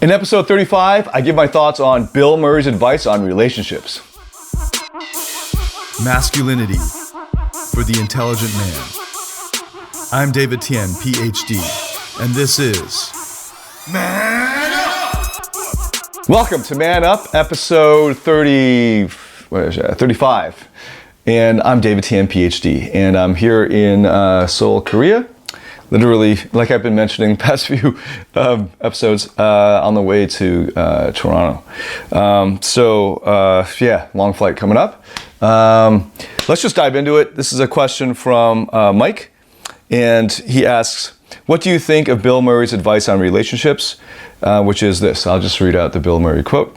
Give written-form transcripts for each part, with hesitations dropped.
In episode 35, I give my thoughts on Bill Murray's advice on relationships. Masculinity for the intelligent man. I'm David Tian, Ph.D., and this is Man Up! Welcome to Man Up, episode 35. And I'm David Tian, Ph.D., and I'm here in Seoul, Korea. Literally, like I've been mentioning past few episodes, on the way to Toronto. Long flight coming up. Let's just dive into it. This is a question from Mike, and he asks, what do you think of Bill Murray's advice on relationships? Which is this. I'll just read out the Bill Murray quote.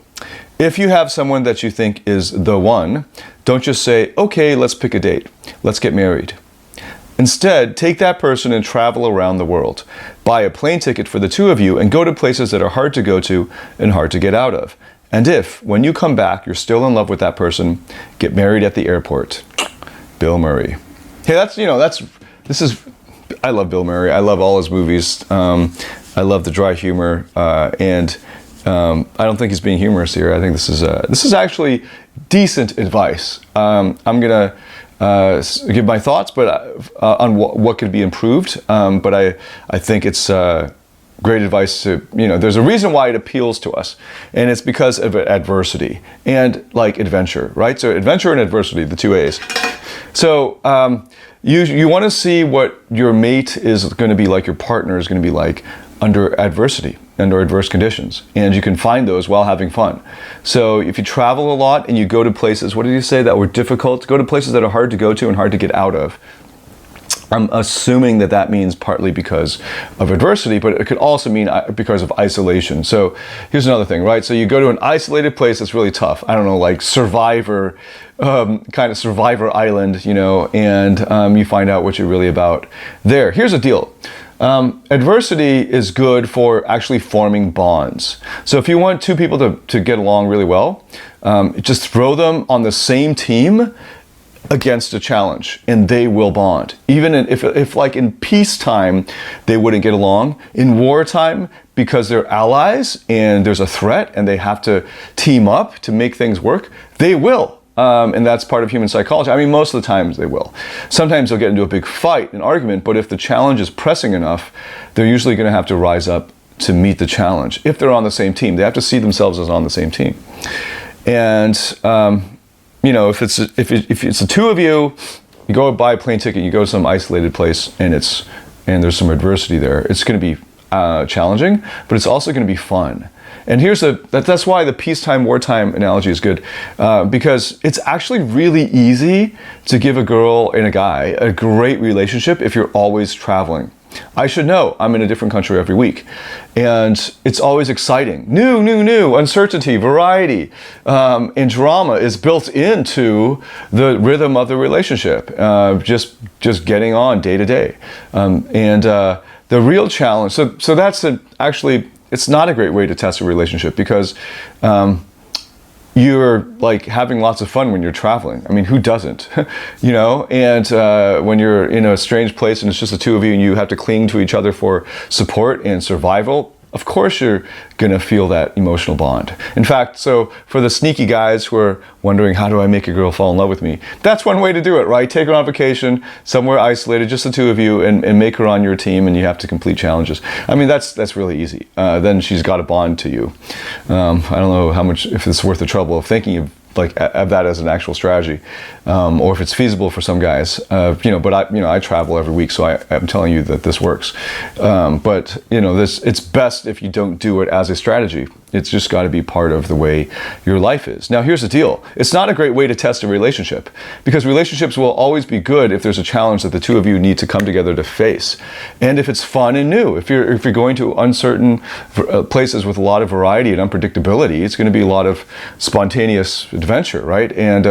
If you have someone that you think is the one, don't just say, okay, let's pick a date. Let's get married. Instead, take that person and travel around the world. Buy a plane ticket for the two of you and go to places that are hard to go to and hard to get out of. And if, when you come back, you're still in love with that person, get married at the airport. Bill Murray. Hey, I love Bill Murray. I love all his movies. I love the dry humor, and I don't think he's being humorous here. I think this is actually decent advice. I'm gonna give my thoughts, but on what could be improved. But I think it's great advice to, there's a reason why it appeals to us, and it's because of adversity and like adventure, right? So adventure and adversity, the two A's. So you want to see what your mate is going to be like, your partner is going to be like under adversity, under adverse conditions, and you can find those while having fun. So if you travel a lot and you go to places, what did you say, that were difficult, go to places that are hard to go to and hard to get out of. I'm assuming that means partly because of adversity, but it could also mean because of isolation. So here's another thing, right? So you go to an isolated place that's really tough. I don't know, like Survivor, kind of Survivor Island, and you find out what you're really about there. Here's the deal. Adversity is good for actually forming bonds. So if you want two people to get along really well, just throw them on the same team against a challenge and they will bond. Even if like in peacetime they wouldn't get along, in wartime, because they're allies and there's a threat and they have to team up to make things work, they will. And that's part of human psychology. I mean, most of the times they will. Sometimes they'll get into a big fight, an argument, but if the challenge is pressing enough, they're usually going to have to rise up to meet the challenge. If they're on the same team, they have to see themselves as on the same team. And if it's the two of you, you go buy a plane ticket, you go to some isolated place, and there's some adversity there. It's going to be challenging, but it's also going to be fun. And that's why the peacetime, wartime analogy is good, because it's actually really easy to give a girl and a guy a great relationship if you're always traveling. I should know, I'm in a different country every week, and it's always exciting. New, uncertainty, variety, and drama is built into the rhythm of the relationship, just getting on day to day. The real challenge, so that's actually, it's not a great way to test a relationship, because you're like having lots of fun when you're traveling. I mean, who doesn't? And when you're in a strange place and it's just the two of you and you have to cling to each other for support and survival, of course you're gonna feel that emotional bond. In fact, so for the sneaky guys who are wondering, how do I make a girl fall in love with me? That's one way to do it, right? Take her on vacation, somewhere isolated, just the two of you, and make her on your team, and you have to complete challenges. I mean, that's really easy. Then she's got a bond to you. I don't know if it's worth the trouble of thinking of that as an actual strategy, or if it's feasible for some guys, but I travel every week, so I'm telling you that this works. But it's best if you don't do it as a strategy. It's just got to be part of the way your life is. Now, here's the deal. It's not a great way to test a relationship, because relationships will always be good if there's a challenge that the two of you need to come together to face. And if it's fun and new, if you're going to uncertain places with a lot of variety and unpredictability, it's going to be a lot of spontaneous adventure, right? And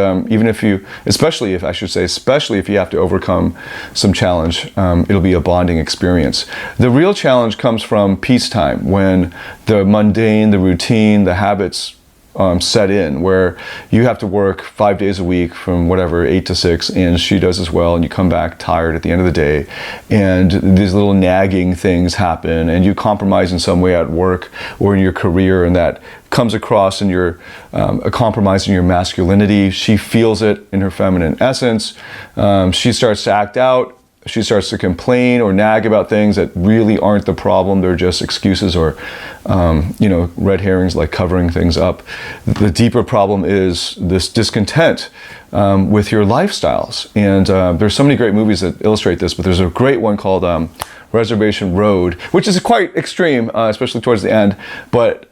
especially if you have to overcome some challenge, it'll be a bonding experience. The real challenge comes from peacetime, when the mundane, the routine, the habits set in, where you have to work 5 days a week from whatever 8 to 6, and she does as well, and you come back tired at the end of the day, and these little nagging things happen, and you compromise in some way at work or in your career, and that comes across in your a compromise in your masculinity. She feels it in her feminine essence. She starts to act out. She starts to complain or nag about things that really aren't the problem. They're just excuses or, red herrings, like covering things up. The deeper problem is this discontent with your lifestyles. And there's so many great movies that illustrate this, but there's a great one called Reservation Road, which is quite extreme, especially towards the end, but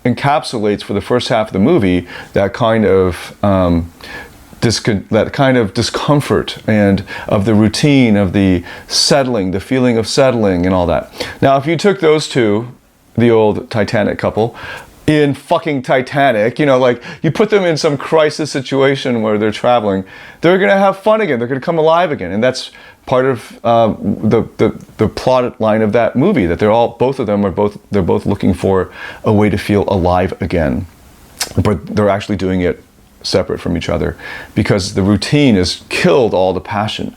encapsulates for the first half of the movie that kind of discomfort and of the routine, of the settling, the feeling of settling and all that. Now, if you took those two, the old Titanic couple, in fucking Titanic, you put them in some crisis situation where they're traveling, they're gonna have fun again, they're gonna come alive again. And that's part of the plot line of that movie, that both of them are looking for a way to feel alive again. But they're actually doing it separate from each other, because the routine has killed all the passion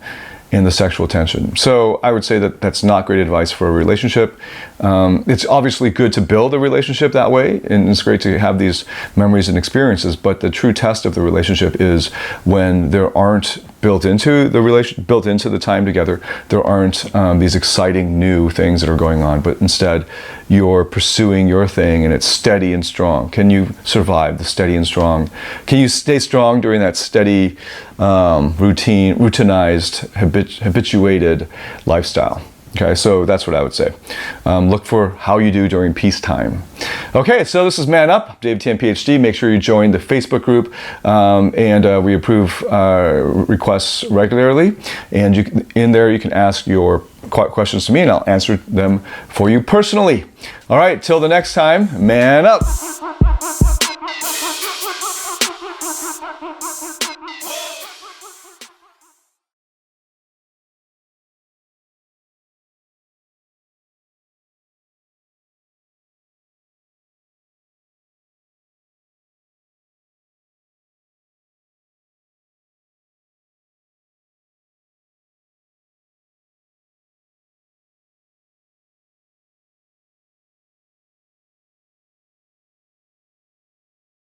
and the sexual tension. So I would say that that's not great advice for a relationship. It's obviously good to build a relationship that way, and it's great to have these memories and experiences, but the true test of the relationship is when there aren't built into the time together, there aren't these exciting new things that are going on, but instead you're pursuing your thing and it's steady and strong. Can you survive the steady and strong? Can you stay strong during that steady, routinized, habituated lifestyle? Okay, so that's what I would say. Look for how you do during peacetime. Okay, so this is Man Up, David Tian, Ph.D. Make sure you join the Facebook group, and we approve requests regularly. And in there you can ask your questions to me, and I'll answer them for you personally. All right, till the next time, Man Up.